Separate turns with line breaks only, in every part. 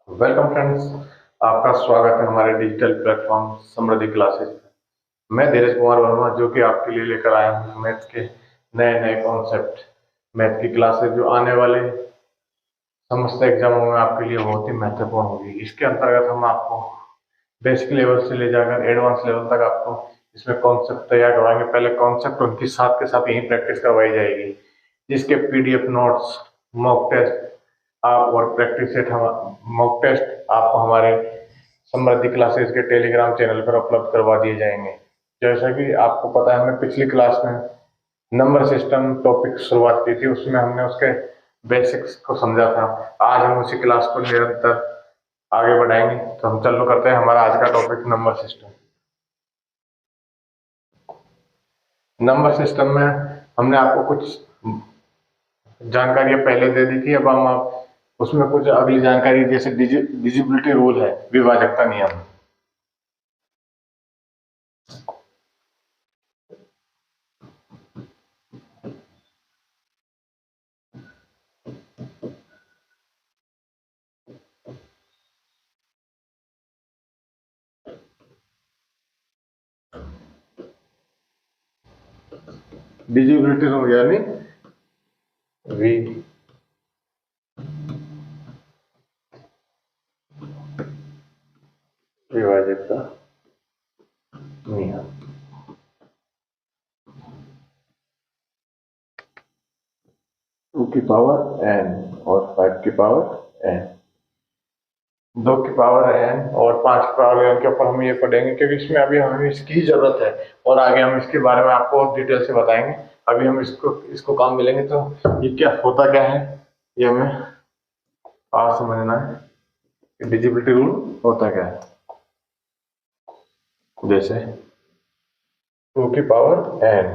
Welcome friends. आपका स्वागत है हमारे डिजिटल प्लेटफॉर्म समृद्धि क्लासेस में। मैं धीरज कुमार वर्मा जो कि आपके लिए लेकर आया हूँ मैथ के नए नए कॉन्सेप्ट। मैथ की क्लासेस जो आने वाले समस्त एग्जामों में आपके लिए बहुत ही महत्वपूर्ण होगी। इसके अंतर्गत हम आपको बेसिक लेवल से ले जाकर एडवांस लेवल तक आपको इसमें कॉन्सेप्ट तैयार करवाएंगे। पहले कॉन्सेप्ट उनकी साथ के साथ यही प्रैक्टिस करवाई जाएगी, जिसके पीडीएफ नोट्स, मॉक टेस्ट आप और प्रैक्टिस सेट हम मॉक टेस्ट आपको हमारे समृद्धि क्लासेस के टेलीग्राम चैनल पर उपलब्ध करवा दिए जाएंगे। जैसा कि आपको पता है, हमने पिछली क्लास में नंबर सिस्टम टॉपिक शुरुआत की थी, उसमें हमने उसके बेसिक्स को समझा था। आज हम उसी क्लास को निरंतर आगे बढ़ाएंगे। तो हम चालू करते हैं हमारा आज का topic number system. Number system में हमने आपको कुछ जानकारियां पहले दे दी थी। अब हम उसमें कुछ अगली जानकारी, जैसे डिजिबिलिटी रूल है, विभाजकता नियम। डिजिबिलिटी रूल यानी वि विभाजकता नियम। 2 की पावर n और 5 की पावर n, 2 की पावर n और 5 की पावर n के ऊपर हम ये पढ़ेंगे, क्योंकि इसमें अभी हमें इसकी जरूरत है और आगे हम इसके बारे में आपको और डिटेल से बताएंगे। अभी हम इसको इसको काम मिलेंगे तो ये क्या होता क्या है, ये हमें आज समझना है। डिजिबिलिटी रूल होता क्या है। जैसे 2 की पावर n,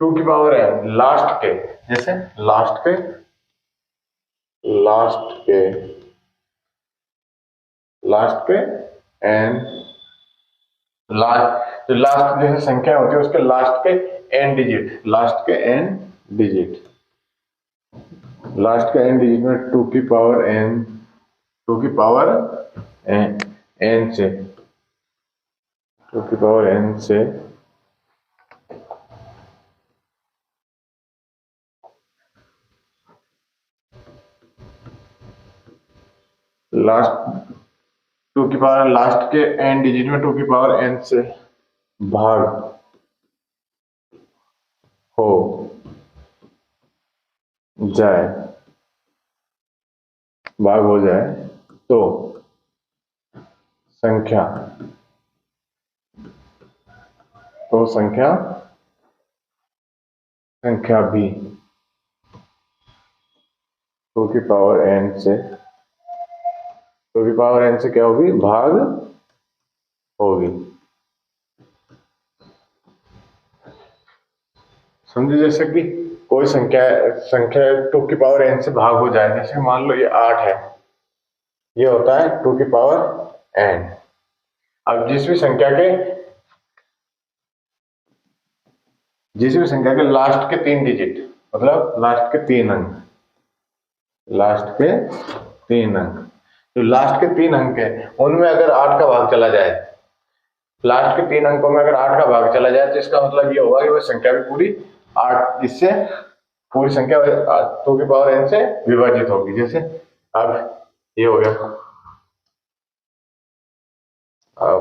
2 की पावर n लास्ट के, जैसे लास्ट के एन, लास्ट जो लास्ट जैसे संख्या होती है उसके लास्ट के एन डिजिट, लास्ट के एन डिजिट में 2 की पावर एन, 2 की पावर एन, एन से 2 की पावर एन से लास्ट 2 की पावर लास्ट के एन डिजिट में 2 की पावर एन से भाग हो जाए, तो संख्या संख्या भी 2 की पावर एन से, 2 की पावर एन से क्या होगी, भाग होगी। समझे, जैसे कि कोई संख्या 2 की पावर एन से भाग हो जाए। जैसे मान लो ये 8 है, ये होता है 2 की पावर एन। अब जिस भी संख्या के लास्ट के 3 डिजिट, मतलब लास्ट के 3 अंक, जो लास्ट के 3 अंक है उनमें अगर 8 का भाग चला जाए, लास्ट के 3 अंकों में अगर 8 का भाग चला जाए, तो इसका मतलब ये होगा कि वह संख्या भी पूरी 8, इससे पूरी संख्या 2 की पावर n से विभाजित होगी। जैसे अब ये हो गया, अब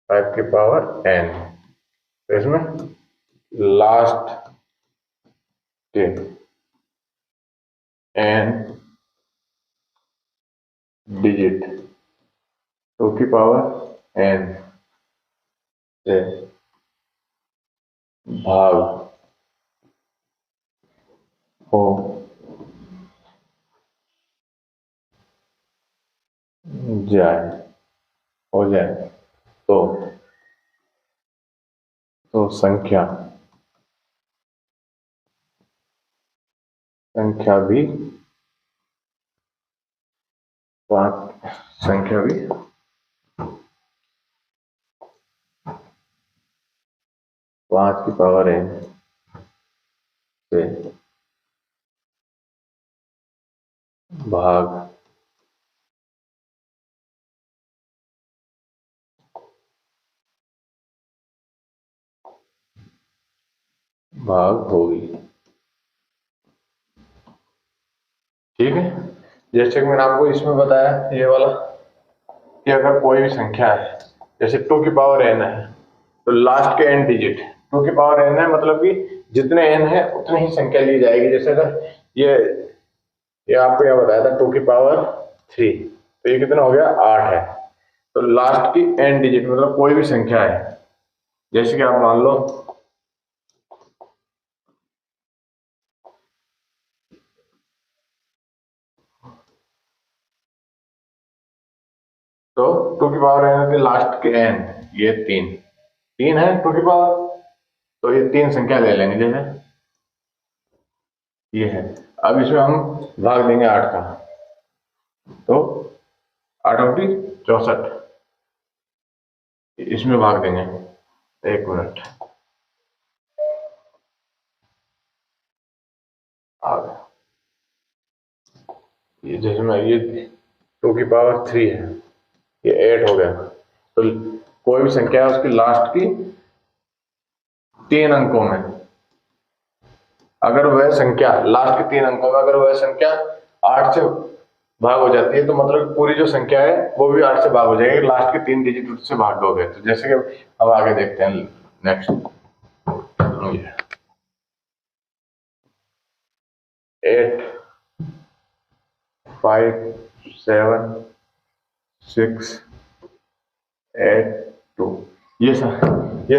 5 की पावर n, तो इसमें लास्ट के n डिजिट 2 की पावर n से भाग हो जाए तो संख्या भी 5 की पावर n से भाग होगी। ठीक है, जैसे कि मैंने आपको इसमें बताया ये वाला कि अगर कोई भी संख्या है, जैसे 2 की पावर n है, तो लास्ट के n डिजिट 2 की पावर n है, मतलब कि जितने n है उतनी ही संख्या ली जाएगी। जैसे अगर ये आपको क्या बताया था 2 की पावर 3, तो ये कितना हो गया 8 है। तो लास्ट की n डिजिट मतलब कोई भी संख्या है, जैसे कि आप मान लो तो 2 की पावर n के लास्ट के n, ये 3 है 2 की पावर, तो ये 3 संख्या ले लेंगे। जैसे ये है, अब इसमें हम भाग देंगे 8 का, तो 8 ऑफ 64 इसमें भाग देंगे। 1 मिनट आ गया। ये जैसे मैं ये 2 की पावर 3 है, ये 8 हो गया। तो कोई भी संख्या है उसकी लास्ट की 3 अंकों में, अगर वह संख्या लास्ट के 3 अंकों में अगर वह संख्या 8 से भाग हो जाती है, तो मतलब पूरी जो संख्या है वो भी 8 से भाग हो जाएगी, लास्ट के 3 डिजिट उससे भाग हो गए। तो जैसे कि हम आगे देखते हैं नेक्स्ट, 8 5 7 6 8 2 ये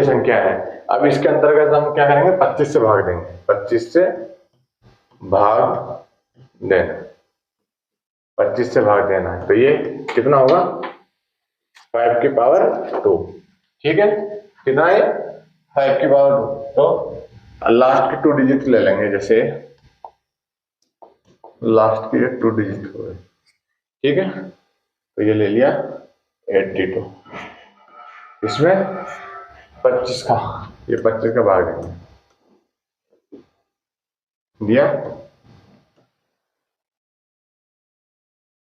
संख्या है। अब इसके अंतर्गत हम क्या करेंगे, 25 से भाग देंगे, 25 से भाग देना, 25 से भाग देना है। तो ये कितना होगा 5 की पावर 2। ठीक है, कितना है 5 की पावर 2। तो लास्ट के 2 डिजिट ले लेंगे, जैसे लास्ट के 2 डिजिट हो गए। ठीक है, तो ये ले लिया 82, इसमें 25 का, ये 25 का भाग देंगे, दिया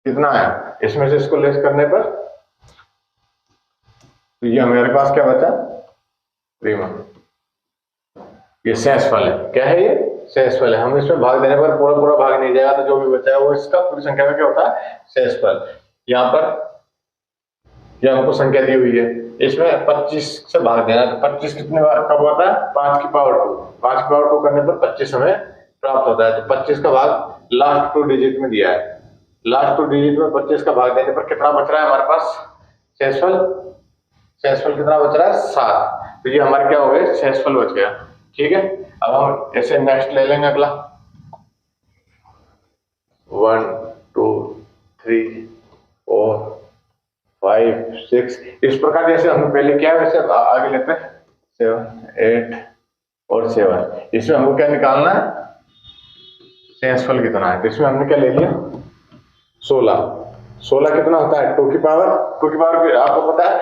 कितना है, इसमें से इसको लेस करने पर तो ये हमारे पास क्या बचा, प्रीमम। ये शेषफल है, क्या है ये शेषफल है। हम इसमें भाग देने पर पूरा पूरा भाग नहीं जाएगा, तो जो भी बचा है वो इसका पूरी संख्या में क्या होता है शेषफल। यहाँ पर ये हमको संख्या दी हुई है, इसमें 25 से भाग देना, तो 25 कितने बार कब होता है 5 की पावर 2, 5 की पावर 2 करने पर 25 हमें प्राप्त होता है। तो 25 का भाग लास्ट 2 डिजिट में दिया है, लास्ट 2 डिजिट में 25 का भाग देने पर कितना बच रहा है हमारे पास शेषफल, शेषफल कितना बच रहा है 7। तो ये हमारे क्या हो गए शेषफल बच गया। ठीक है, अब हम ऐसे नेक्स्ट ले लेंगे अगला 1 2 3 4 5 6, इस प्रकार जैसे हमने पहले किया वैसे आगे लेते हैं 7 8 और 7। इसमें हमको क्या निकालना है शेषफल कितना है, तो इसमें हमने क्या ले लिया 16। 16 कितना होता है 2 की पावर आपको पता है,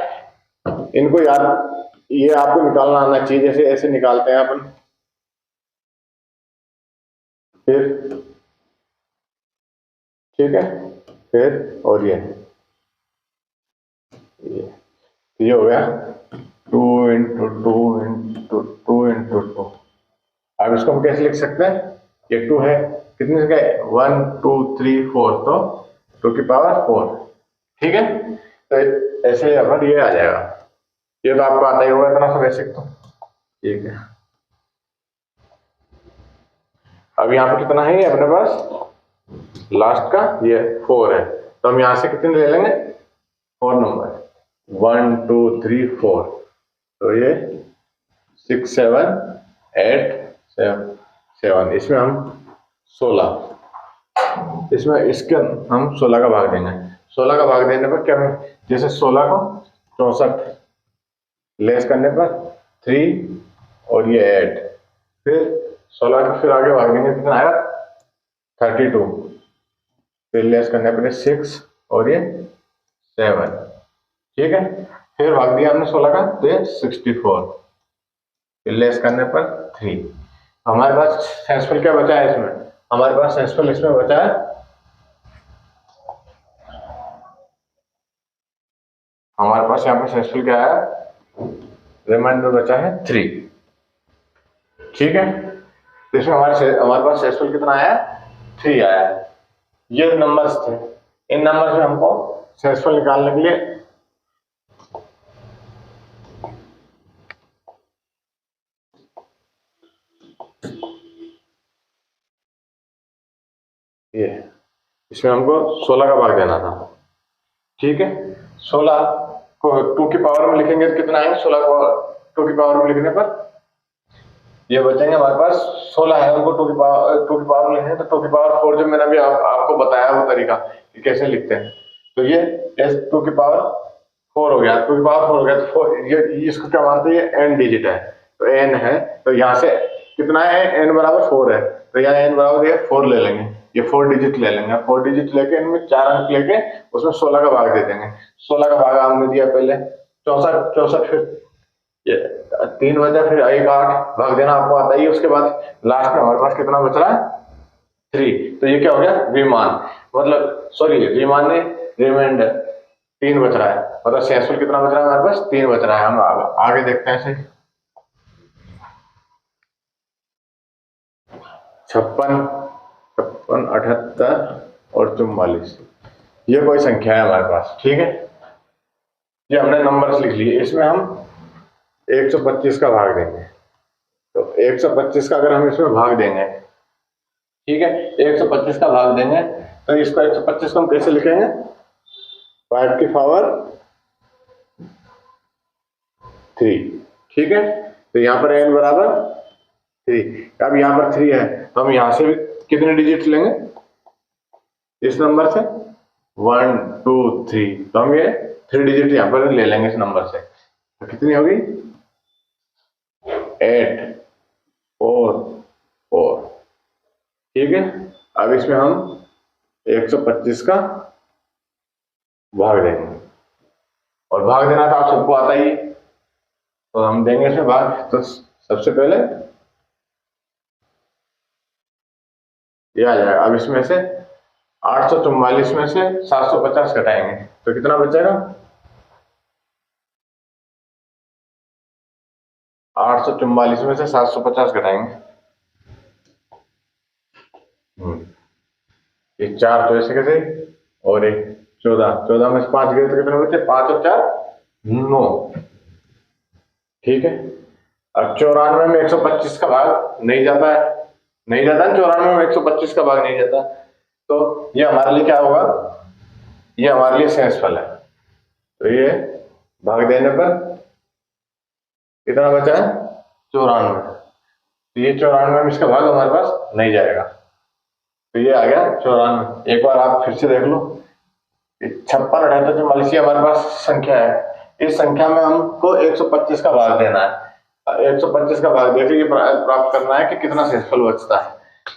इनको याद ये आपको निकालना आना चाहिए। जैसे ऐसे निकालते हैं अपन, फिर ठीक है, फिर और ये हो गया 2 इंटू 2 इंटू 2 इंटू 2। अब इसको हम कैसे लिख सकते हैं, ये 2 है, कितने से 1 2 3 4, तो 2 की पावर 4। ठीक है, तो ऐसे अपन ये आ जाएगा, ये तो आपको आता ही होगा इतना सा बेसिक तो। ठीक है, अब यहाँ पे कितना है अपने पास लास्ट का ये 4 है, तो हम यहाँ से कितने ले लेंगे 4 नंबर 1 2 3 4, तो ये 6 7 8 7, इसमें हम 16, इसमें इसके हम 16 का भाग देंगे। 16 का भाग देने पर क्या है, जैसे 16 को 64 लेस करने पर 3 और ये 8, फिर 16 के फिर आगे भाग देंगे, कितना आया 32, फिर लेस करने पर 6 और ये 7। ठीक है, फिर भाग दिया हमने 16 का, तो ये 64, फिर लेस करने पर 3। हमारे पास शेषफल क्या बचा है इसमें, हमारे पास शेषफल इसमें बचा है हमारे पास यहाँ पे शेषफल क्या आया, रिमाइंडर बचा है 3। ठीक है, तो इसमें हमारे पास शेषफल कितना आया, 3 आया। ये नंबर्स थे, इन नंबर्स में हमको शेषफल निकालने के लिए ये इसमें हमको 16 का भाग देना था। ठीक है, 16 को 2 की पावर में लिखेंगे तो कितना आएंगे, 16 को 2 की पावर में लिखने पर ये बचेंगे हमारे पास 16 है, उनको 2 की पावर में लिखेंगे तो 2 की पावर 4, जो मैंने अभी आपको बताया वो तरीका कि कैसे लिखते हैं। तो ये s 2 की पावर 4 हो गया, 2 की पावर 4 हो गया, तो 4 ये इसको क्या मानते हैं, ये n डिजिट है, तो n है, तो यहाँ से कितना है, n बराबर 4 है, तो यहाँ n बराबर ये 4 ले लेंगे, ये 4 डिजिट ले लेंगे, 4 डिजिट लेके इनमें 4 अंक लेके उसमें 16 का भाग दे देंगे। 16 का भाग हमने दिया पहले 64, फिर ये 3 बचा, फिर 1 8 भाग देना आपको आता ही। उसके बाद लास्ट में हमारे पास कितना बच रहा है, 3, तो ये क्या हो गया, विमान, मतलब सॉरी विमान ने रिमाइंडर 3 बच रहा है, मतलब शेषफल कितना बच रहा है हमारे पास, 3 बच रहा है। हम आगे देखते हैं ऐसे 56, 78 और 44, ये कोई संख्या है हमारे पास। ठीक है, ये हमने नंबर्स लिख लिए, इसमें हम 125 का भाग देंगे, तो 125 का अगर हम इसमें भाग देंगे, ठीक है, 125 का भाग देंगे तो इसको 125 को हम कैसे लिखेंगे, 5 की पावर 3। ठीक है, तो यहाँ पर n बराबर 3, अब यहाँ पर 3 है तो हम यहाँ से भी कितने डिजिट लेंगे, इस नंबर से 1 2 3, तो हम ये 3 डिजिट यहाँ पर ले लेंगे इस नंबर से, तो कितनी होगी 8 4 4। ठीक है, अब इसमें हम 125 का भाग देंगे, और भाग देना तो आप सबको आता ही, तो हम देंगे इसमें भाग। तो सबसे पहले ये आ जाएगा, अब इसमें से 844 में से 750 घटाएंगे तो कितना बचेगा, 844 में से 750 घटाएंगे, ये 4 तो ऐसे कैसे, और एक 14 में से 5 गए तो कितने बचे, 5 और 4 9। ठीक है, अब 94 में 125 का भाग नहीं जाता है, 94 में 125 का भाग नहीं जाता, तो ये हमारे लिए क्या होगा, ये हमारे लिए शेषफल है। तो ये भाग देने पर कितना बचा है, 94, तो ये 94 में इसका भाग हमारे पास नहीं जाएगा, तो ये आ गया 94। एक बार आप फिर से देख लो, 56 78 44 हमारे पास संख्या है, इस संख्या में हमको 125 का भाग देना है, 125 का भाग देकर ये प्राप्त करना है कि कितना शेषफल बचता है,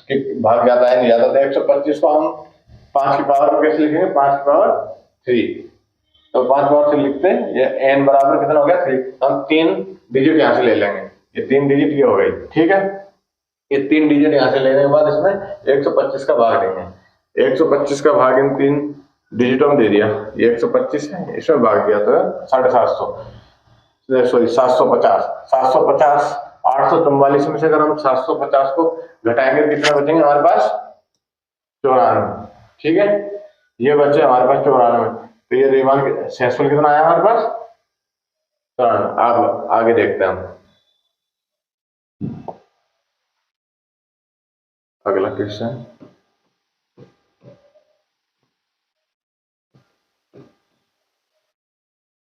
कि भाग जाता है नहीं जाता। तो 125 को हम 5 की पावर में कैसे लिखेंगे, 5 की पावर 3, तो 5 पावर से लिखते हैं, ये n बराबर कितना हो गया 3, तो हम 3 डिजिट यहाँ से ले लेंगे, ये 3 डिजिट ये हो गई। ठीक है, ये 3 डिजिट यहाँ से लेने के बाद इसमें 125 का भाग देंगे, 125 का भाग इन 3 डिजिटों में दे दिया, ये 125 है, इसमें भाग दिया तो 750, सॉरी 750, 844 में से अगर हम 750 को घटाएंगे तो कितना बचेंगे हमारे पास, 94। ठीक है, ये बचे हमारे पास 94, तो ये रिमान शेषफल कितना आया हमारे पास, 94। अब आगे देखते हैं हम अगला क्वेश्चन।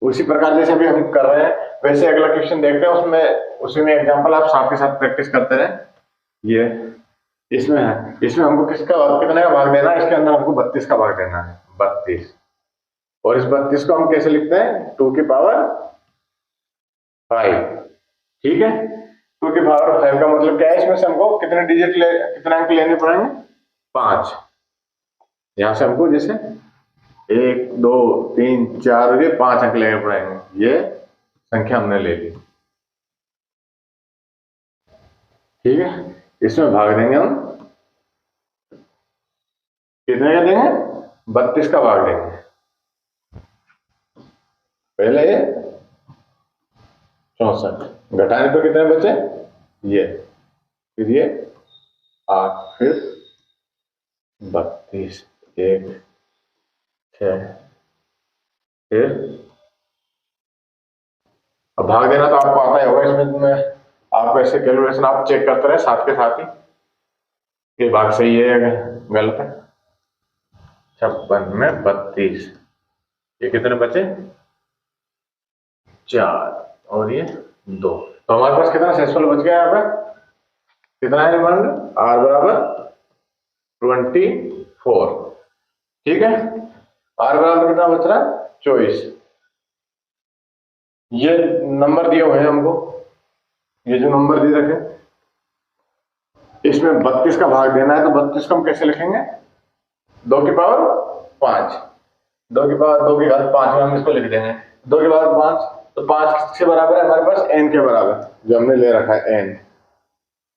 उसी प्रकार जैसे अभी हम कर रहे हैं वैसे अगला क्वेश्चन देखते हैं, उसी में एग्जांपल आप साथ के साथ प्रैक्टिस करते रहे। ये इसमें है, इसमें हमको कितने का भाग देना है, इसके अंदर हमको 32 का भाग देना है, 32, और इस 32 को हम कैसे लिखते हैं, 2 की पावर 5। ठीक है, 2 की पावर 5 का मतलब क्या है, इसमें से हमको कितने अंक लेने पड़ेंगे, 5। यहां से हमको जैसे 1 2 3 4 ये 5 अंक लेने पड़ेंगे, ये संख्या हमने ले ली। ठीक है, इसमें भाग देंगे हम, कितने का देंगे, 32 का भाग देंगे। पहले ये 64, घटाने पर कितने बचे ये, फिर ये 8, फिर 32, 1, 6, फिर अब भाग देना तो आपको आता ही होगा, इसमें मैं आप ऐसे कैलकुलेशन आप चेक करते रहे साथ के साथ ही कि भाग सही है या गलत है। 56 में 32, ये कितने बचे 4 और ये 2, तो हमारे पास कितना शेषफल बच गया यहाँ पे, कितना है रिमाइंडर, r बराबर 24, ठीक है। r बराबर कितना बच रहा है 24, ये नंबर दिए हुए हैं हमको, ये जो नंबर दे रखे, इसमें 32 का भाग देना है, तो 32 को हम कैसे लिखेंगे, 2 की पावर 5, 2 की पावर 2 की घात 5 में हम इसको लिख देंगे 2 की पावर 5, तो 5 किसके बराबर है हमारे पास n के बराबर, जो हमने ले रखा है n,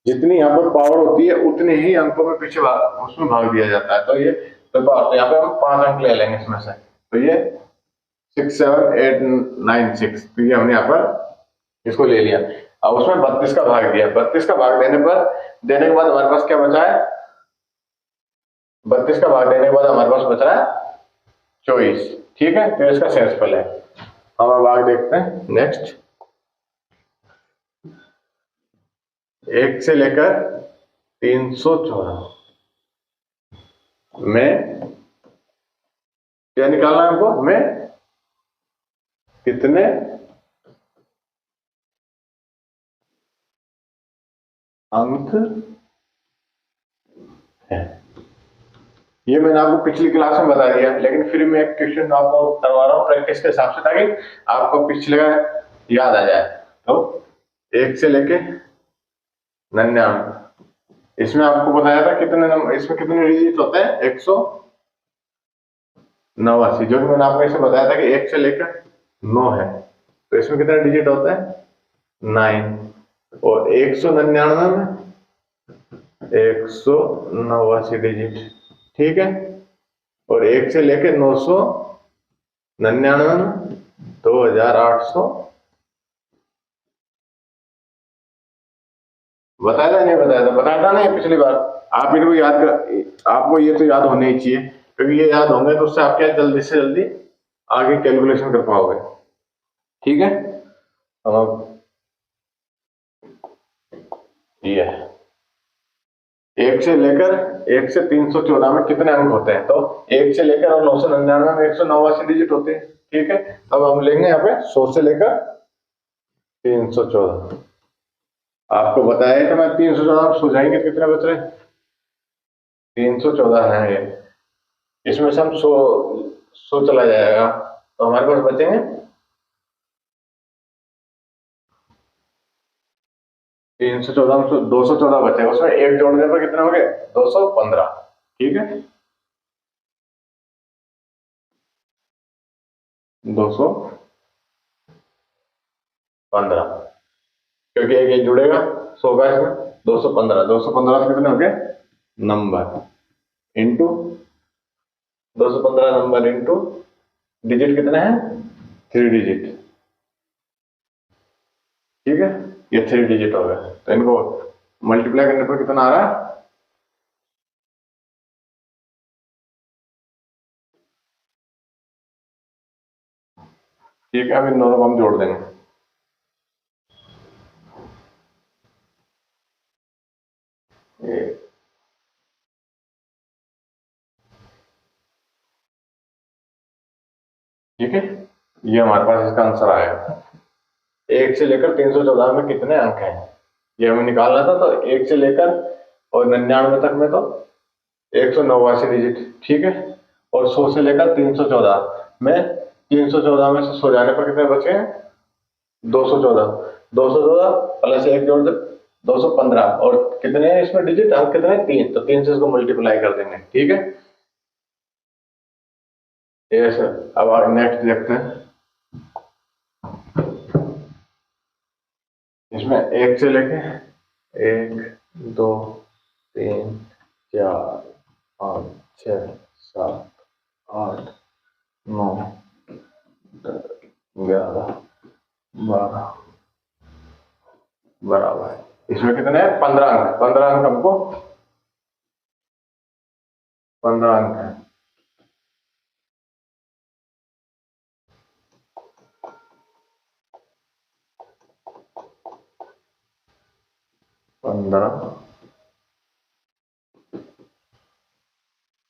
जितनी यहाँ पर पावर होती है उतने ही अंकों में पीछे उसमें भाग दिया जाता है, तो ये तो यहाँ पे हम 5 अंक ले लेंगे इसमें से, तो ये 6, 7, 8, 9, 6, तो ये हमने यहाँ पर इसको ले लिया। अब उसमें 32 का भाग दिया, 32 का भाग देने के बाद हमारे पास क्या बचा है, 32 का भाग देने के बाद हमारे पास बच रहा है 24, ठीक है, तो इसका शेषफल है। हम अब भाग देखते हैं नेक्स्ट, 1 से लेकर 314 में क्या निकालना है हमको, में कितने अंक है, ये मैंने आपको पिछली क्लास में बता दिया, लेकिन फिर मैं एक क्वेश्चन आपको करवा रहा हूँ प्रैक्टिस के हिसाब से, ताकि आपको पिछले का याद आ जाए। तो 1 से लेके 99, इसमें आपको बताया था कितने नंबर, इसमें कितने डिजिट होते हैं 189, जो कि मैंने आपको ऐसे बताया था कि 1 से लेकर 9 है, तो इसमें कितने डिजिट होते हैं 9, और 199 में 189 डिजिट, ठीक है, और 1 से लेकर 999 में 2800, बताया था नहीं बताया था, बताया था नहीं पिछली बार, आप इनको याद कर, आपको ये तो याद होने ही चाहिए, क्योंकि ये याद होंगे तो उससे आप क्या जल्दी से जल्दी आगे कैलकुलेशन कर पाओगे, ठीक है। अब ये 1 से लेकर 1 से 314 में कितने अंक होते हैं, तो 1 से लेकर और 999 में 189 डिजिट होते हैं, ठीक है। अब हम लेंगे यहाँ पे 100 से लेकर 314, आपको बताया था मैं 314 में सो जाएंगे तो कितने बच रहे, 314 है ये, इसमें से हम 100 चला जाएगा, तो हमारे पास बचेंगे 314 में 214 बचेगा, उसमें एक जोड़ने पर कितने हो गए 215, ठीक है, 215, क्योंकि एक जुड़ेगा 100 का, इसमें 215 से कितने हो गए number, into 215 number into digit कितने हैं 3 डिजिट, ठीक है, ये 3 डिजिट हो गए, तो इनको मल्टीप्लाई करने पर कितना आ रहा है, ठीक है, अब इन दोनों को हम जोड़ देंगे, ठीक है, ये हमारे पास इसका आंसर आएगा। 1 से लेकर 314 में कितने अंक हैं ये हमें निकालना था, तो 1 से लेकर और 99 तक में तो 189 डिजिट, ठीक है, और 100 से लेकर 314 में 314 में से 100 जाने पर कितने बचे हैं 214, 214 प्लस 1 जोड़ दे 215, और कितने हैं इसमें डिजिट, अंक कितने 3, तो 3 से इसको मल्टीप्लाई कर देंगे, ठीक है, ये सर। अब नेक्स्ट देखते हैं, इसमें 1 से लेके 1, 2, 3, 4, 5, 6, 7, 8, 9, 11 12 बराबर इसमें कितने हैं 15 अंक। 15 अंक हमको 15 अंक है। पंद्रह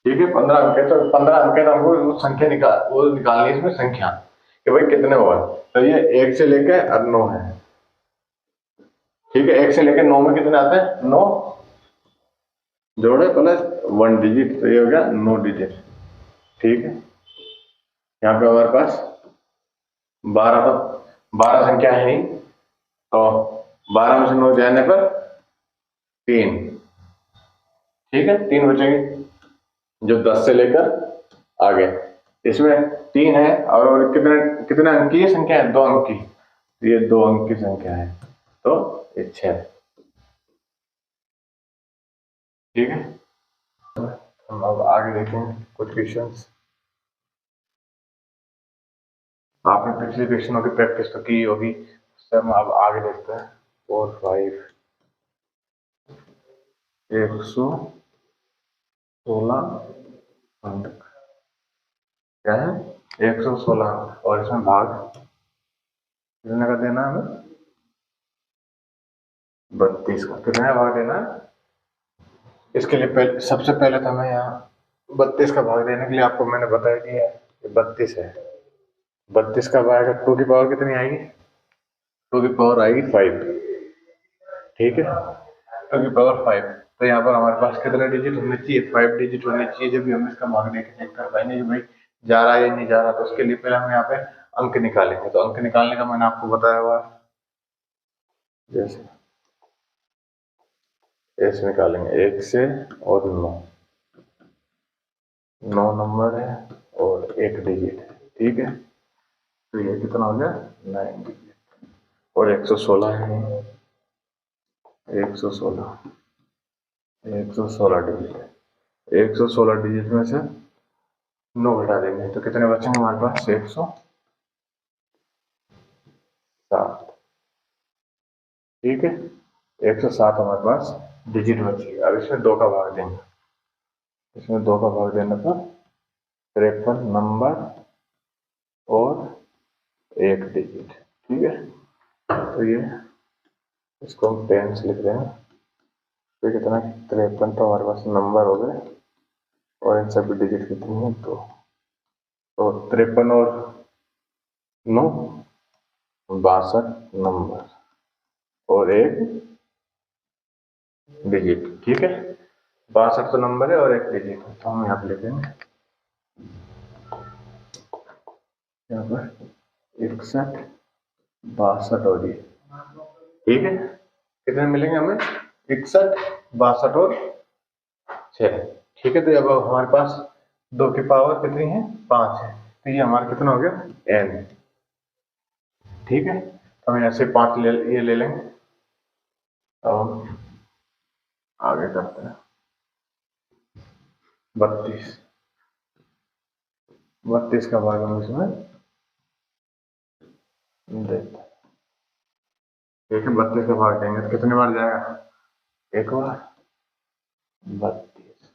ठीक है 15 अंक है। तो 15 अंक है तो हमको वो संख्या वो निकालनी है इसमें संख्या कि भाई कितने हुआ। तो ये 1 से लेके और 9 है। ठीक है 1 से लेके 9 में कितने आते हैं 9 जोड़े प्लस 1 डिजिट तो ये हो गया 9 डिजिट। ठीक है यहाँ पे हमारे पास 12 तो 12 संख्या है ही तो 12 में से 9 जाने पर 3। ठीक है 3 बचेंगे जो 10 से लेकर आगे। इसमें 3 है और कितने कितने अंक की संख्या है 2 अंक की। तो ये 2 अंक की संख्या है तो ये 6। ठीक है हम अब आगे देखेंगे कुछ क्वेश्चंस। आपने पिछले क्वेश्चनों की प्रैक्टिस तो की होगी उससे हम अब आगे देखते हैं। 4 5 116 अंक क्या है 116 अंक और इसमें भाग कितने का देना है हमें 32 का। कितने का भाग देना है इसके लिए सबसे पहले तो हमें यहाँ 32 का भाग देने के लिए आपको मैंने बताया कि ये 32 है। 32 का भाग 2 की पावर कितनी आएगी 2 की पावर आएगी 5। ठीक है 2 की पावर 5 तो यहाँ पर हमारे पास कितने डिजिट होने चाहिए 5 डिजिट होने चाहिए जब भी हम इसका भाग देके चेक कर पाएंगे कि भाई जा रहा है या नहीं जा रहा। तो उसके लिए पहले हम यहाँ पे अंक निकालेंगे। तो अंक निकालने का मैंने आपको बताया हुआ जैसे ऐसे निकालेंगे 1 से और 9 नंबर है और 1 डिजिट है। ठीक है तो ये कितना हो गया 9 डिजिट और 116 है 116 डिजिट है। 116 डिजिट में से 9 घटा देंगे तो कितने बचेंगे हमारे पास 107। ठीक है 107 हमारे पास डिजिट बचेगी। अब इसमें 2 का भाग देंगे। इसमें 2 का भाग देने पर 53 नंबर और 1 डिजिट। ठीक है तो ये इसको हम 10 से लिख देंगे। तो कितना 53 तो हमारे पास नंबर हो गए और इन सभी डिजिट कितनी है 2। तो 53 और 9 62 नंबर और 1 डिजिट। ठीक है 62 तो नंबर है और 1 डिजिट है तो हम यहाँ पे लिखेंगे यहाँ पर 61 62 और ये। ठीक है कितने मिलेंगे हमें 61 62 और 6। ठीक है तो अब हमारे पास 2 की पावर कितनी है 5 है तो ये हमारा कितना हो गया n। ठीक है तो हम ऐसे 5 ये ले लेंगे। अब आगे करते हैं 32 का भाग हम इसमें देते हैं। ठीक है 32 का भाग देंगे तो कितने बार जाएगा 1 बार 32।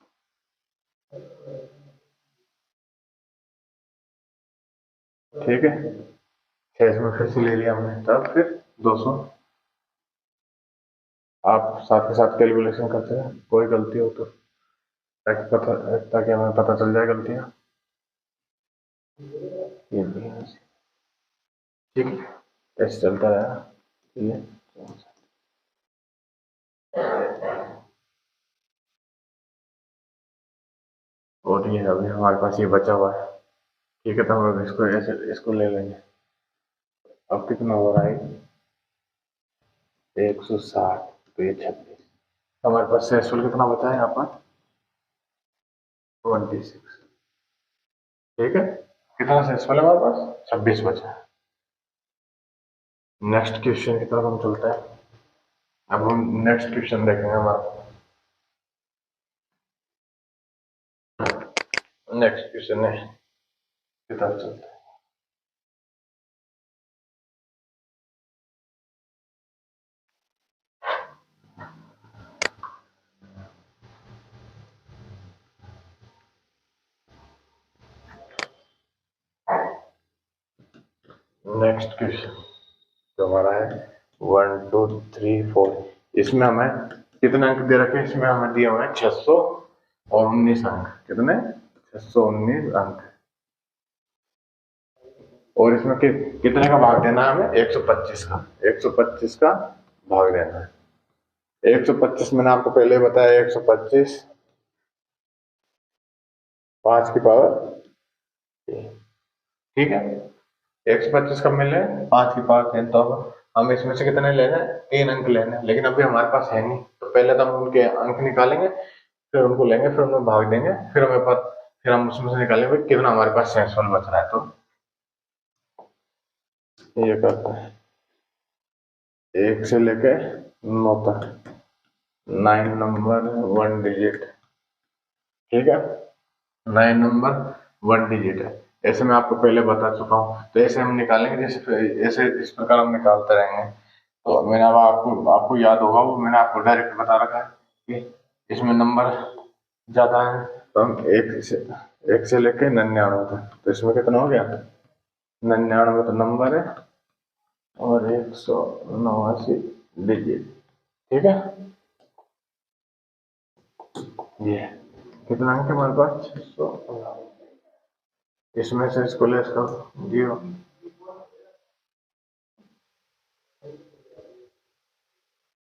ठीक है 6 इसमें फिर से ले लिया हमने तब फिर 200। आप साथ के साथ कैलकुलेशन करते हैं कोई गलती हो तो ताकि हमें पता चल जाए गलतियाँ। ये भी है ठीक है ऐसे चलता रहेगा। ठीक है और ये अभी हमारे पास ये बचा हुआ है। ठीक है तो हम इसको ऐसे इसको ले लेंगे। अब कितना हो रहा है 160 तो ये 26। हमारे पास शेषफल कितना बचा है यहाँ पर 26। ठीक है कितना शेषफल है हमारे पास 26 बचा है। नेक्स्ट क्वेश्चन की तरफ हम चलते हैं। अब हम नेक्स्ट क्वेश्चन देखेंगे हमारा नेक्स्ट क्वेश्चन है की तरफ चलते हैं। नेक्स्ट क्वेश्चन जो हमारा है 1 2 3 4, इसमें हमें कितने अंक दे रखे हैं? इसमें हमें दिए हुए हैं 619 अंक। कितने? 619 अंक। और इसमें कितने का भाग देना है हमें? 125 का। 125 का भाग देना है। 125 मैंने आपको पहले बताया, 125 5 की पावर, ठीक है। 125 कब मिले? 5 की पावर 10। तो अब हम इसमें से कितने लेना है? 3 अंक लेने हैं, लेकिन अभी हमारे पास है नहीं, तो पहले तो हम उनके अंक निकालेंगे, फिर उनको लेंगे, फिर उनमें भाग देंगे, फिर हमें पास, फिर हम उसमें से निकालेंगे कितना हमारे पास शेषफल बच रहा है। तो ये करते हैं 1 से लेके 9 तक, 9 नंबर 1 डिजिट, ठीक है। 9 नंबर 1 डिजिट है। ऐसे मैं आपको पहले बता चुका हूँ, तो ऐसे हम निकालेंगे, जैसे ऐसे इस प्रकार हम निकालते रहेंगे। तो मैंने अब आपको याद होगा, वो मैंने आपको डायरेक्ट बता रखा है कि इसमें नंबर ज्यादा है, तो हम एक से लेके 99 तक, तो इसमें कितना हो गया? 99 तो नंबर है, और 189 डिजिट, ठीक है। ये कितना अंक है हमारे पास? 600। इसमें से इसको लेस करो 0।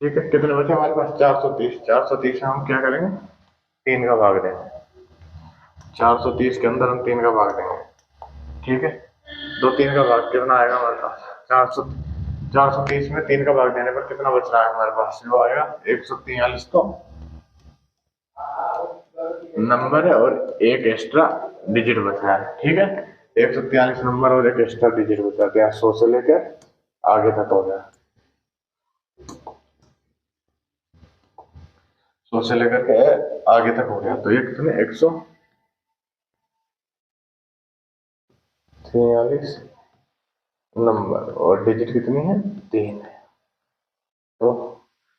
ठीक है, कितने बचे हमारे पास? 430। 430 में हम क्या करेंगे? 3 का भाग देंगे। 430 के अंदर हम 3 का भाग देंगे, ठीक है। दो 3 का भाग कितना आएगा हमारे पास? 430 में 3 का भाग देने पर कितना बच रहा है हमारे पास? जो आएगा 143। तो नंबर है और एक एक्स्ट्रा डिजिट बच रहा है, ठीक है। 143 नंबर और एक एक्स्ट्रा डिजिट बच जाते हैं, 100 से लेकर आगे तक हो गया। 100 से लेकर के आगे तक हो गया, तो ये कितने? 143 नंबर, और डिजिट कितनी है? 3 है। तो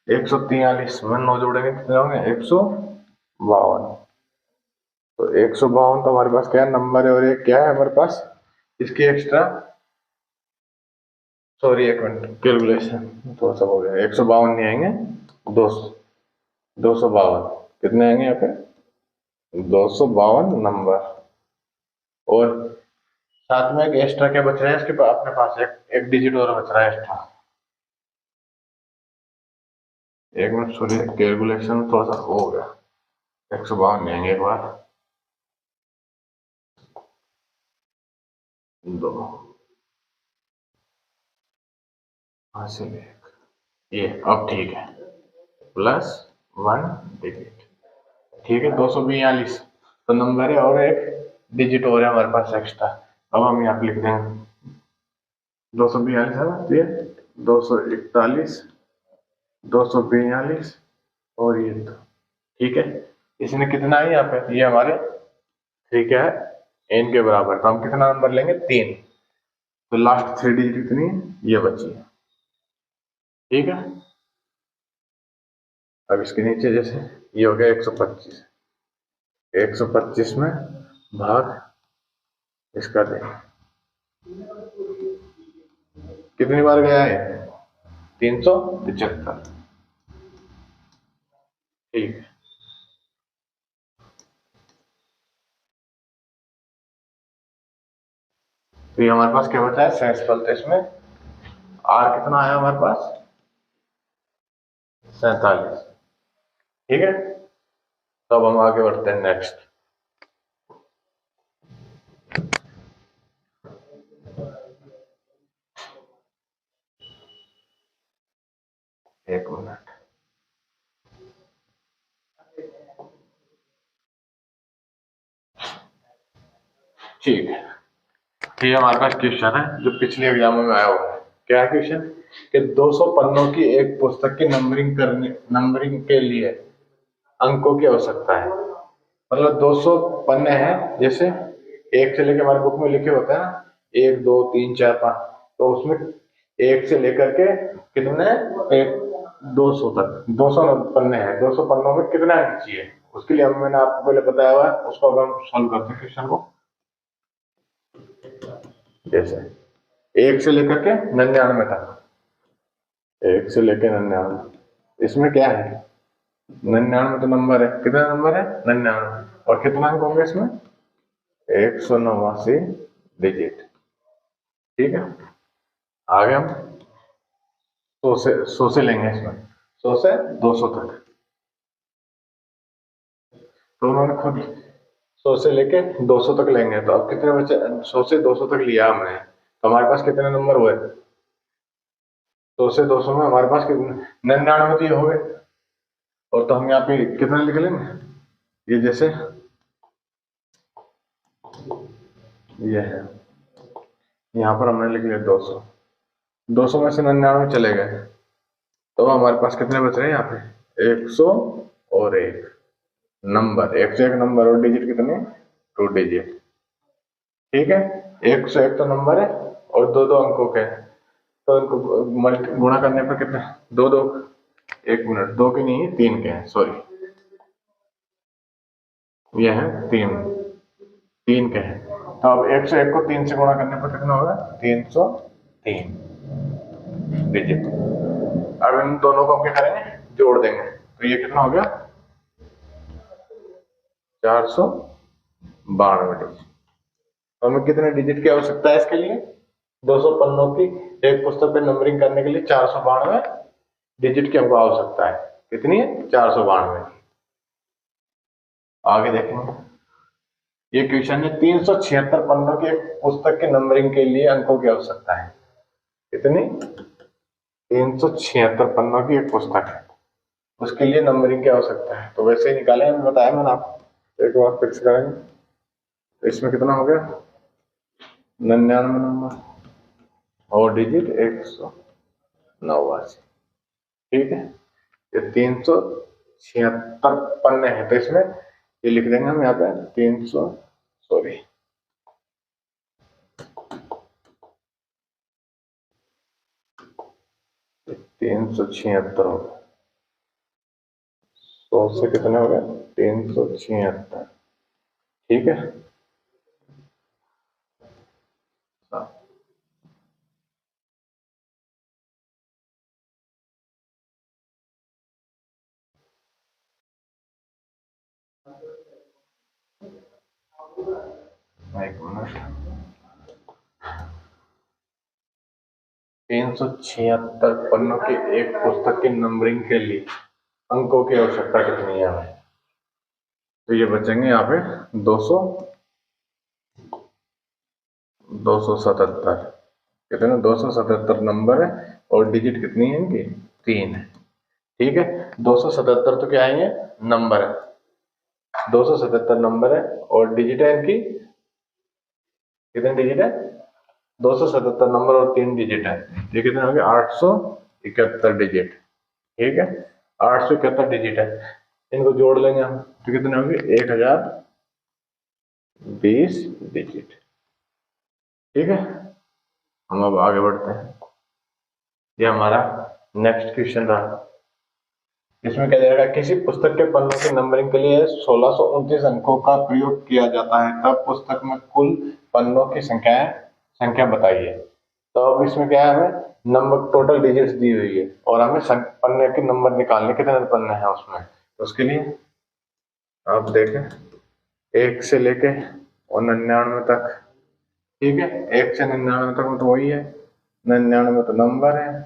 143 में 9 जोड़ेंगे कितने होंगे? 152। तो 152 तो हमारे पास क्या है? नंबर है, और एक क्या है हमारे पास? इसकी एक्स्ट्रा, सॉरी एक मिनट, कैलकुलेशन थोड़ा सा हो गया। 152 नहीं आएंगे, 252। कितने आएंगे यहाँ पे? 252 नंबर, और साथ में एक एक्स्ट्रा क्या बच रहा है इसके पास? अपने पास एक डिजिट और बच रहा है एक्स्ट्रा। एक मिनट, सॉरी कैलकुलेशन थोड़ा सा हो गया। 152 नहीं आएंगे, एक बार, दो, हासिल एक, ये अब ठीक है, प्लस 1 डिजिट, ठीक है। 242 तो नंबर है, और एक डिजिट और है हमारे पास एक्स्ट्रा। अब हम यहाँ पे लिख देंगे 242 है ना, तो ये 241, 242 और ये 2, ठीक है। इसमें कितना है यहाँ पे? ये हमारे 3 क्या है? n के बराबर। तो हम कितना नंबर लेंगे? 3। तो लास्ट 3 डिजिट कितनी है? ये बची है, ठीक है। अब इसके नीचे जैसे ये हो गया 125, 125 में भाग इसका दें, कितनी बार गया है? 375, ठीक है। तो ये हमारे पास क्या बचा है? शेषफल। तो इसमें आर कितना आया हमारे पास? 47, ठीक है। तो अब हम आगे बढ़ते हैं नेक्स्ट। एक मिनट, ठीक है। ये हमारे पास क्वेश्चन है जो पिछले एग्जामों में आया हुआ है। क्या क्वेश्चन? कि 200 पन्नों की एक पुस्तक की नंबरिंग के लिए अंकों की आवश्यकता है। मतलब 200 पन्ने हैं, जैसे एक से लेकर हमारे बुक में लिखे होते हैं ना, 1 2 3 4 5, तो उसमें एक से लेकर के कितने? एक 200 तक 200 पन्ने हैं। 200 पन्नों में कितना अंक चाहिए? उसके लिए मैंने आपको पहले बताया हुआ है, उसको अब हम सॉल्व करते हैं क्वेश्चन को। जैसे 1 से लेकर के 99 तक, 1 से लेकर 99, इसमें क्या है 99 तो नंबर है, कितना नंबर है 99, और कितना अंक होंगे इसमें 189 डिजिट। ठीक है, आगे हम 100 से लेंगे, इसमें 100 से 200 तक, तो उन्होंने खुद 100 से लेके 200 तक लेंगे, तो अब कितने बचे, 100 से 200 तक लिया हमने, तो हमारे पास कितने नंबर हुए 100 से 200 में, हमारे पास कितने 99 तो ये हो गए, और तो हम यहाँ पे कितने लिख लेंगे, ये जैसे ये है, यहाँ पर हमने लिख लिया 200, 200 में से 99 चले गए, तो हमारे पास कितने बच रहे हैं यहाँ पे 100 और एक नंबर, 101 नंबर, और डिजिट कितने 2 डिजिट। ठीक है, 101 तो नंबर है और दो दो अंकों के, तो इनको गुणा करने पर कितने, दो दो, एक मिनट, दो के नहीं है, 3 के हैं, सॉरी, ये है 3 के हैं, तो अब 101 को 3 से गुणा करने पर कितना होगा 303 डिजिट। अब इन दोनों को हम क्या करेंगे, जोड़ देंगे, तो ये कितना हो गया 492 डिजिट। तो हमें कितने डिजिट की आवश्यकता है इसके लिए, 200 पन्नों की एक पुस्तक पे नंबरिंग करने के लिए 492 डिजिट की हमको आवश्यकता है, कितनी है 492। आगे देखेंगे, ये क्वेश्चन है 376 पन्नों की एक पुस्तक के नंबरिंग के लिए अंकों की आवश्यकता है, कितनी 376 पन्नों की एक पुस्तक है, उसके लिए नंबरिंग की आवश्यकता है, तो वैसे ही निकाले, बताया मैंने आपको, एक बार फिक्स करेंगे, तो इसमें कितना हो गया 99 नंबर और डिजिट 189। ठीक है, ये 376 पन्ने हैं, तो इसमें ये लिख देंगे हम यहाँ पे 300, सॉरी 376 हो गए, 100 से कितने हो गए 376। ठीक है, एक मिनट, 376 पन्नों की एक पुस्तक की नंबरिंग के लिए अंकों की आवश्यकता कितनी है हमें, तो ये बचेंगे यहाँ पे 200, 277, कितने 277 नंबर है, और डिजिट कितनी है इनकी 3 है। ठीक है, 277 तो क्या आएंगे नंबर है, 277 नंबर है, और डिजिट है इनकी कितने डिजिट है 277 नंबर और 3 डिजिट है, ये कितने हो गए 871 डिजिट। ठीक है, 871 डिजिट है, इनको जोड़ लेंगे हम, तो कितने होंगे 1020 डिजिट। ठीक है, हम अब आगे बढ़ते हैं, ये हमारा नेक्स्ट क्वेश्चन रहा, इसमें क्या जाएगा, किसी पुस्तक के पन्नों की नंबरिंग के लिए 1629 अंकों का प्रयोग किया जाता है, तब पुस्तक में कुल पन्नों की संख्या बताइए। तो अब इसमें क्या है, हमें नंबर टोटल डिजिट्स दी हुई है, और हमें पन्ने के नंबर निकालने, कितने पन्ने हैं उसमें, तो उसके लिए आप देखें 1 से लेके और 99 तक। ठीक है, 1 से 99 तक में तो वही है, 99 तो नंबर है,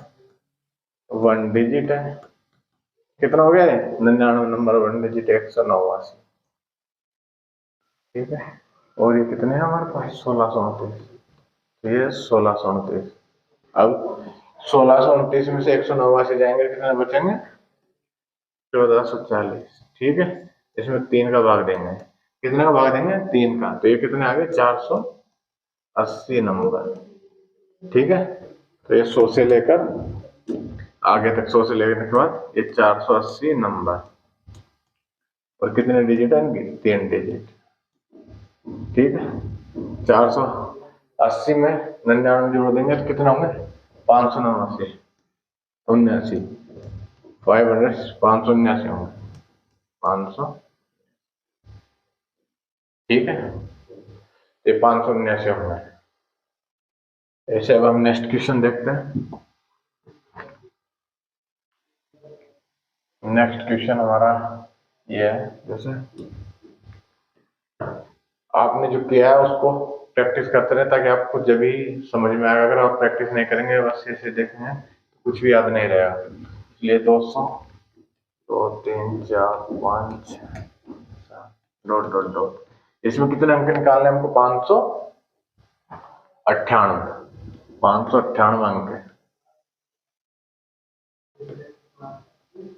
1 डिजिट है, कितना हो गया है 99 नंबर 1 डिजिट 189। ठीक है, और ये कितने हैं हमारे पास 1629, तो ये 1629। अब 1629 में से 189 जाएंगे, कितने बचेंगे 1440। ठीक है, इसमें 3 का भाग देंगे, कितने का भाग देंगे 3 का, तो ये कितने आ गए 480 नंबर। ठीक है, तो ये 100 से लेकर आगे तक, 100 से लेने के बाद ये 480 नंबर, और कितने डिजिट है इनकी 3 डिजिट। ठीक है, 480 में 99 जोड़ देंगे तो कितने होंगे 579, 79, 579 होंगे 500। ठीक है, ये 579 होंगे, ऐसे अब हम नेक्स्ट क्वेश्चन देखते हैं। नेक्स्ट क्वेश्चन हमारा ये है, जैसे आपने जो किया है उसको प्रैक्टिस करते रहे ताकि आपको जब भी समझ में आएगा। अगर आप प्रैक्टिस नहीं करेंगे, बस ऐसे देखेंगे तो कुछ भी याद नहीं रहेगा। इसलिए 200, 2 3 4 5 6 7 डॉट डॉट डॉट, इसमें कितने अंक निकालने हैं हमको? 598 अंक है।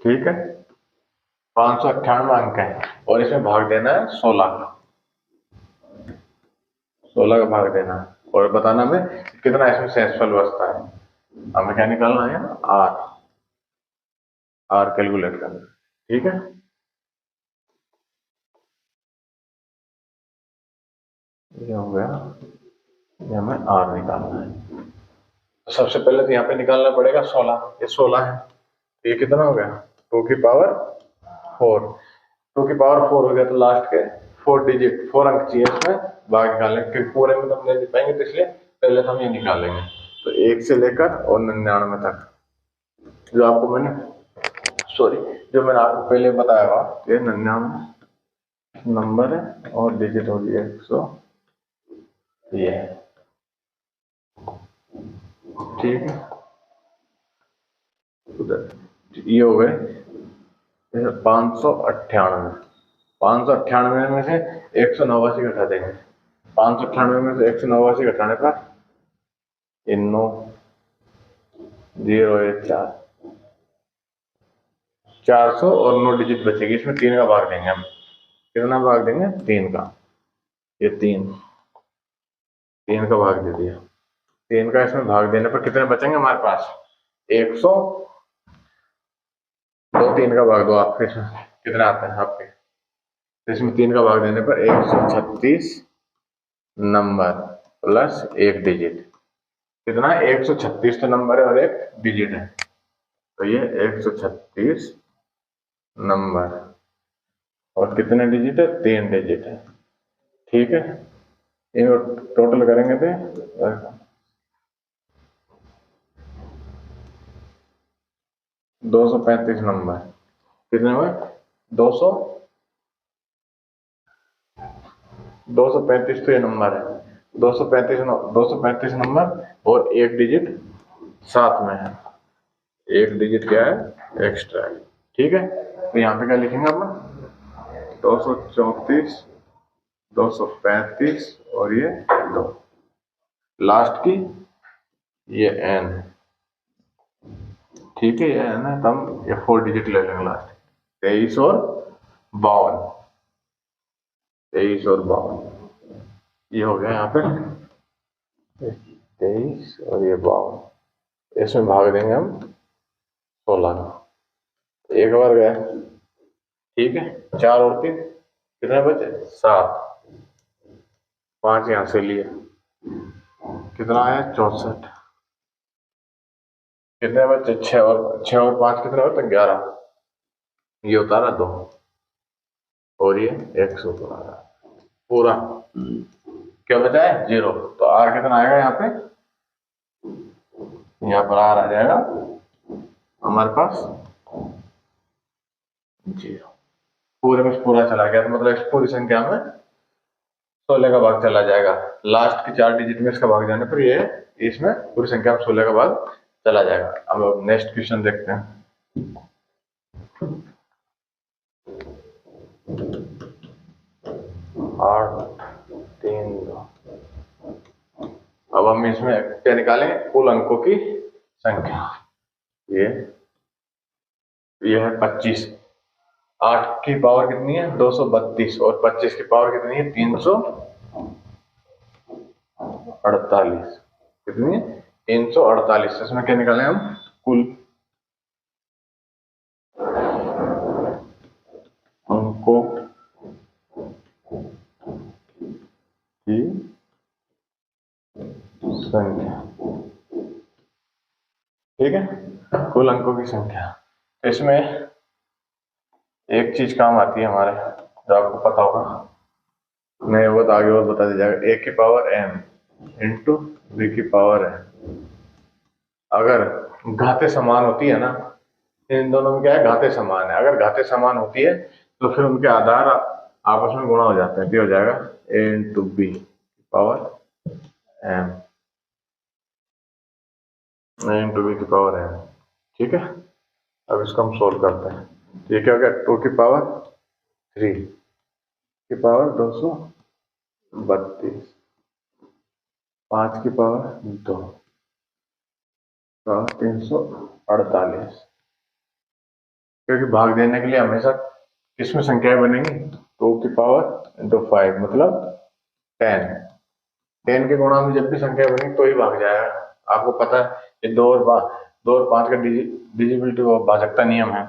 ठीक है, 598 अंक है और इसमें भाग देना है 16 का। 16 का भाग देना है और बताना हमें कितना इसमें सेंसफल बचता है। हमें क्या निकालना है? आर। आर कैलकुलेट करना। ठीक है, ये हो गया। ये हमें आर निकालना है। तो सबसे पहले तो यहाँ पे निकालना पड़ेगा 16। ये 16 है, तो ये कितना हो गया? 2 की पावर 4। 2 की पावर 4 हो गया, तो लास्ट के 4 डिजिट 4 अंक चाहिए इसमें भाग निकालने, क्योंकि पूरे में तो हम नहीं लिख पाएंगे, तो इसलिए पहले तो हम ये निकालेंगे। तो 1 से लेकर और 99 तक, जो आपको मैंने जो मैंने आपको पहले बताया था, ये 99 नंबर है और डिजिट हो गया 100। ये है, ठीक है। उधर ये हो गए 598। 598 में से 189 घटा देंगे। 598 में से 189 घटाने पर ये 9 0 1 4 400 और 9 डिजिट बचेगी। इसमें 3 का भाग देंगे हम। कितना भाग देंगे? 3 का। ये 3 का भाग दे दिया। 3 का इसमें भाग देने पर कितने बचेंगे हमारे पास? 100। दो 3 का भाग दो आपके, कितने आते हैं आपके? तो इसमें 3 का भाग देने पर 136 नंबर प्लस 1 डिजिट। कितना? 136 तो नंबर है और 1 डिजिट है, तो ये 136 नंबर और कितने डिजिट है? 3 डिजिट है। ठीक है, इनको टोटल करेंगे तो 235 नंबर। कितने हुए? 200 235 तो ये नंबर है। 235 नंबर और 1 डिजिट साथ में है। 1 डिजिट क्या है? एक्स्ट्रा है। ठीक है, तो यहाँ पे क्या लिखेंगे अपन? 234, 235 और ये 2 लास्ट की, ये एन। ठीक है, ये एन है, तो हम ये 4 डिजिट ले लेंगे लास्ट। 23 और 52, 23 और 52, ये हो गया यहाँ पे 23 और ये 52। इसमें भाग देंगे हम 16 का। एक बार गया। ठीक है, 4 और 3 कितने बचे? 7। 5 यहाँ से लिए, कितना आया? 64। कितने बचे? 6 और 5 कितने होते? 11। ये उतारा 2 और ये 100 उतारा पूरा। क्या बचा है? 0। तो आर कितना आएगा यहाँ पे? यहाँ पर आर आ जाएगा हमारे पास 0। पूरे में पूरा चला गया, तो मतलब इस पूरी संख्या में 16 का भाग चला जाएगा। लास्ट के 4 डिजिट में इसका भाग जाने पर ये इसमें पूरी संख्या में 16 का भाग चला जाएगा। अब नेक्स्ट क्वेश्चन देखते हैं। 8 3 2। अब हम इसमें क्या निकालेंगे? कुल अंकों की संख्या। ये है 25। 8 की पावर कितनी है? 232 और 25 की पावर कितनी है? 348। कितनी है? 348। इसमें क्या निकालें हम? कुल अंकों की संख्या। ठीक है, कुल अंकों की संख्या। इसमें एक चीज काम आती है हमारे, जो आपको पता होगा, नहीं वो तो आगे और बता दिया जाएगा। 1 की पावर m इंटू v की पावर है। अगर घातें समान होती है ना, इन दोनों में क्या है, घातें समान है। अगर घातें समान होती है तो फिर उनके आधार आपस में गुणा हो जाते हैं, तो हो जाएगा a into B power m, a into B की पावर m। ठीक है, अब इसको हम सोल्व करते हैं। तो ये क्या हो गया, 2 की पावर 3 की पावर 232, 5 की पावर 2 पावर 348। क्योंकि भाग देने के लिए हमेशा किसमें संख्याएं बनेंगी, 2 की पावर इंटू 5 मतलब 10। 10 के गुणा में जब भी संख्या बनेगी तो ही भाग जाएगा। आपको पता है ये 2 और 5 का डिजिबिलिटी व भाजकता नियम है।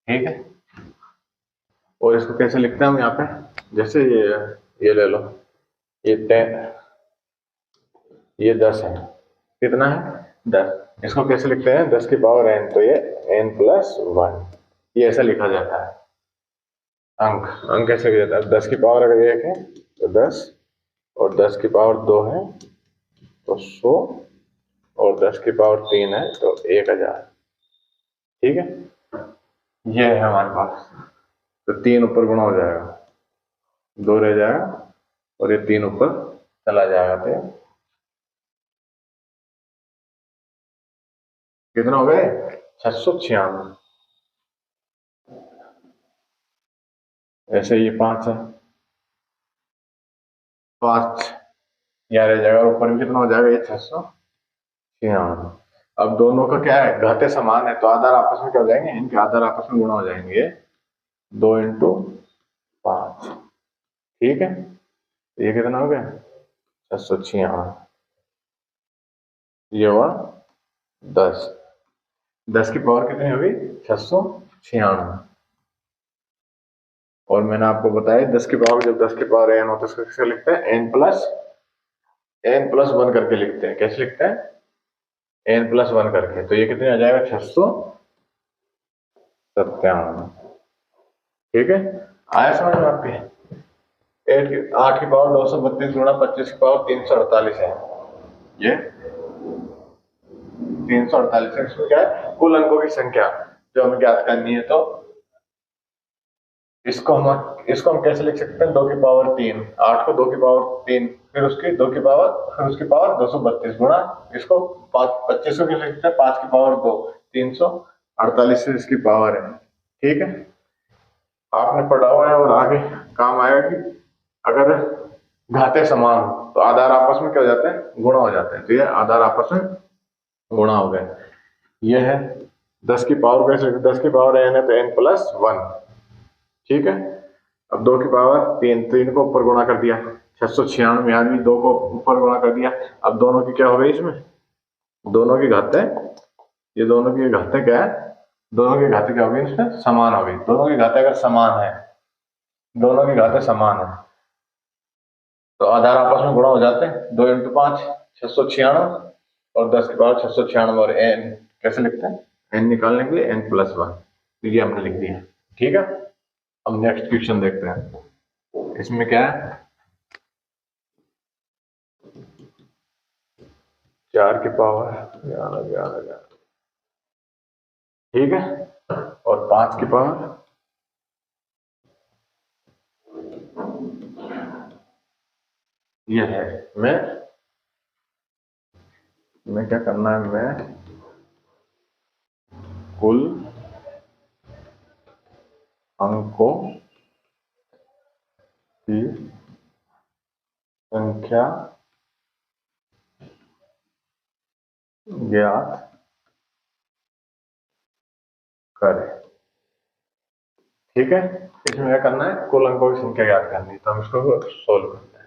ठीक है, और इसको कैसे लिखते हैं हम यहाँ पे, जैसे ये ले लो, ये 10, ये 10 है, कितना है 10। इसको कैसे लिखते हैं, 10 की पावर n, तो ये n प्लस 1, ये ऐसा लिखा जाता है। अंक अंक कैसे लिखा जाता है, 10 की पावर अगर 1 है तो 10, और 10 की पावर 2 है तो 100, और 10 की पावर 3 है तो 1000। ठीक है, ये है हमारे पास। तो 3 ऊपर गुणा हो जाएगा, 2 रह जाएगा, और ये 3 ऊपर चला जाएगा, तो कितना हो गए 696। ऐसे ये 5 है, 5 यहाँ रह जाएगा, ऊपर में कितना हो जाएगा, ये 696। अब दोनों का क्या है, घाते समान है, तो आधार आपस में क्या हो जाएंगे, इनके आधार आपस में गुणा हो जाएंगे, 2 इंटू 5। ठीक है, तो ये कितना हो गया 696, ये हुआ 10। 10 की पावर कितनी होगी 696। और मैंने आपको बताया 10 की पावर, जब 10 की पावर n होता है उसको कैसे लिखते हैं, n प्लस 1 करके लिखते हैं। कैसे लिखते हैं, n प्लस 1 करके। तो ये कितने आ जाएगा 697। ठीक है, आया समझ में आपके। 8 की पावर 232 गुणा 25 की पावर 348 है, ये 348 है। इसमें क्या है, कुल अंकों की संख्या जो हमें ज्ञात करनी है। तो इसको हम कैसे लिख सकते हैं, 2 की पावर 3, 8 को 2 की पावर 3, फिर उसकी 2 की पावर, फिर उसकी पावर 232 गुणा, इसको 25 को कैसे लिख सकते हैं, 5 की पावर 2, 348 से इसकी पावर है। ठीक है, आपने पढ़ा हुआ है और आगे काम आएगा कि अगर घाते समान हो तो आधार आपस में क्या हो जाते हैं, गुणा हो जाते हैं। तो ये आधार आपस में गुणा हो गए। ये है 10 की पावर कैसे, 10 की पावर n है तो n प्लस 1। ठीक है, अब 2 की पावर 3, 3 को ऊपर गुणा कर दिया, 696 आदमी 2 को ऊपर गुणा कर दिया। अब दोनों की क्या हो गई, इसमें दोनों की घातें, ये दोनों की घातें क्या है, दोनों की घातें क्या हो गई, इसमें समान हो गई। दोनों की घातें अगर समान है, दोनों की घातें समान है तो आधार आपस में गुणा हो जाते हैं। 2 इंटू 5 696, और 10 की पावर 696, और n कैसे लिखते हैं, n निकालने के लिए n प्लस 1, तो ये हमने लिख दिया। ठीक है, अब नेक्स्ट क्वेश्चन देखते हैं। इसमें क्या है, 4 की पावर 11, ठीक है, और 5 की पावर, ये है। मैं क्या करना है, मैं कुल अंकों की संख्या ज्ञात करें। ठीक है, इसमें क्या करना है, कुल अंकों की संख्या ज्ञात करनी है, तो हम इसको सोल्व करते हैं।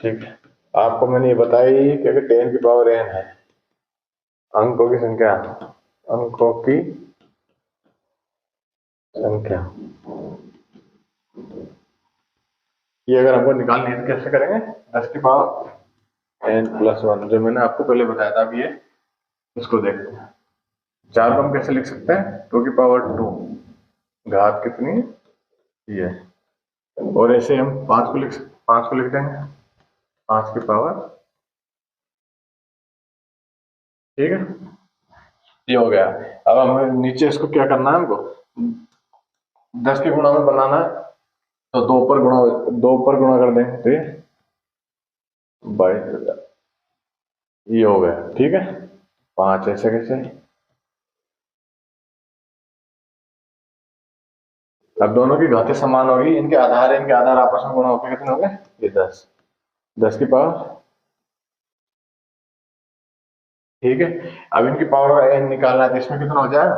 ठीक है, आपको मैंने ये बताई कि अगर 10 की पावर n है, अंकों की संख्या, अंकों की संख्या ये अगर हमको निकालनी है तो कैसे करेंगे, 10 की पावर n प्लस 1, जो मैंने आपको पहले बताया था। अब ये इसको देखते हैं, 4 को हम कैसे लिख सकते हैं, 2 की पावर 2, घात कितनी है ये, और ऐसे हम 5 को लिख देंगे, 5 की पावर, ठीक है, ये हो गया। अब हमें नीचे इसको क्या करना है, हमको 10 के गुणा में बनाना है, तो 2 पर गुणा कर देंगे तो ये 22,000, ये हो गया, ठीक है। 5 ऐसे कैसे, अब दोनों की घातें समान होगी, इनके आधार आपस में गुणा होकर कितने हो गए, ये 10, 10 की पावर, ठीक है। अब इनकी पावर का n निकालना है, तो इसमें कितना हो जाएगा,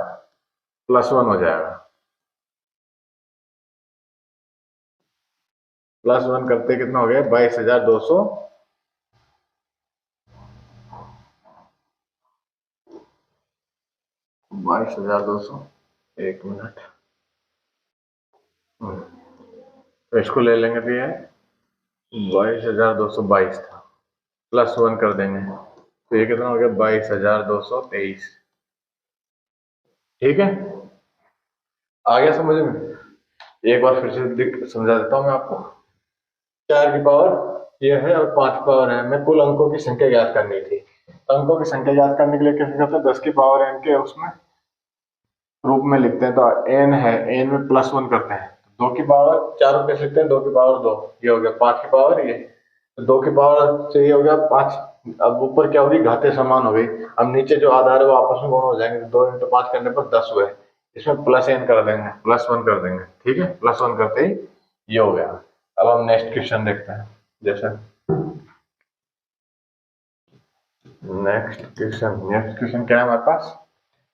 +1 हो जाएगा। +1 करते कितना हो गया, 22,200, 22,200, 1 मिनट, तो इसको ले लेंगे, तो ये 22,222 था, +1 कर देंगे, तो ये कितना हो गया, 22,223, ठीक है। आ गया समझ में? एक बार फिर से समझा देता हूँ मैं आपको। 4 की पावर ये है और 5 की पावर है, मैं कुल अंकों की संख्या ज्ञात करनी थी, तो अंकों की संख्या ज्ञात करने के लिए कैसे करते हैं, 10 की पावर n के उसमें रूप में लिखते हैं, तो n है, n में +1 करते हैं, 2 की पावर 4 कैसे लिखते हैं, 2 की पावर 2, ये हो गया, 5 की पावर ये, तो 2 की पावर से ये हो गया 5। अब ऊपर क्या होगी, घातें समान हो गई, अब नीचे जो आधार है वो आपस में गुणा हो जाएंगे, 2 × 5 करने पर 10 हुए, इसमें +n कर देंगे, +1 कर देंगे, ठीक है, +1 करते ही ये हो गया। अब हम नेक्स्ट क्वेश्चन देखते हैं, जैसे नेक्स्ट क्वेश्चन क्या है हमारे पास,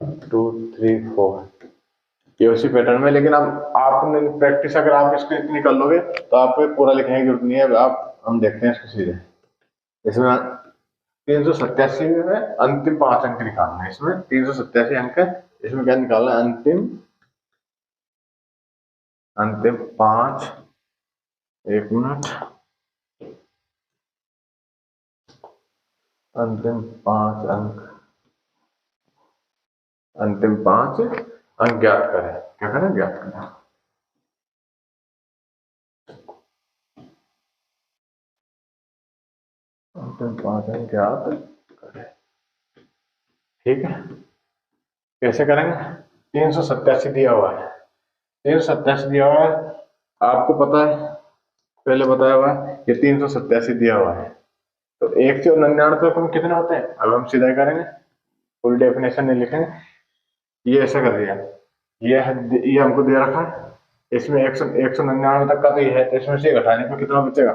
2 3 4, ये उसी पैटर्न में, लेकिन अब आपने प्रैक्टिस अगर आप इसको इतनी कर लोगे तो आपको पूरा लिखने की जरूरत नहीं है। आप हम देखते हैं इसको सीधे, इसमें 387 में अंतिम 5 अंक निकालना है, इसमें 387 अंक है, इसमें क्या निकालना है, अंतिम 5, 1 मिनट, अंतिम 5 अंक, अंतिम 5 अंक ज्ञात करें, क्या करें, ज्ञात करें, अंतिम 5 अंक ज्ञात करें, ठीक है। कैसे करेंगे, 387 दिया हुआ है, 387 दिया हुआ है, आपको पता है, पहले बताया हुआ है, ये 387 दिया हुआ है, तो 1 से 99 तक कितने होते हैं, अब हम सीधा करेंगे, फुल डेफिनेशन नहीं लिखेंगे, ये ऐसा कर दिया, ये हमको दे रखा है, इसमें 199 तक का तो ये है, तो इसमें से घटाने पर कितना बचेगा,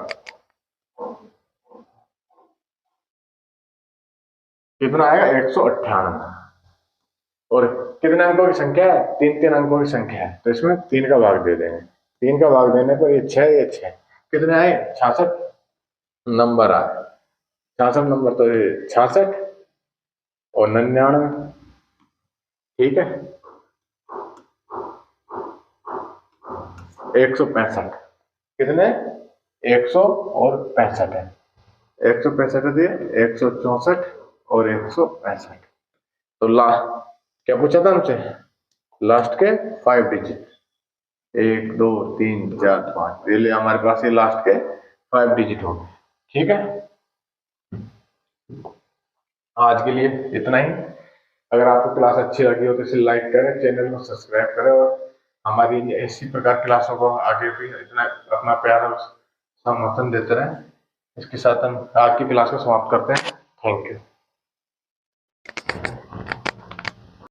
कितना आएगा, 198, और कितने अंकों की संख्या है, 3 अंकों की संख्या है, तो इसमें 3 का भाग दे देंगे, 3 का भाग देने पर ये 6, ये 6 कितने आए, 66 नंबर आए, 66 नंबर, तो ये 66 और 99, ठीक है, 165, कितने, 100 और 65 है, 165 दिए, 164 और 165, तो लास्ट क्या पूछा था हमसे, लास्ट के 5 डिजिट, 1 2 3 4 5, ये हमारे पास ये लास्ट के 5 डिजिट हो गए, ठीक है। आज के लिए इतना ही, अगर आपको क्लास अच्छी लगी हो तो इसे लाइक करें, चैनल को सब्सक्राइब करें, और हमारी इसी प्रकार क्लासों को आगे भी इतना अपना प्यार और समर्थन देते रहें। इसके साथ हम आज की क्लास को समाप्त करते हैं। Thank you.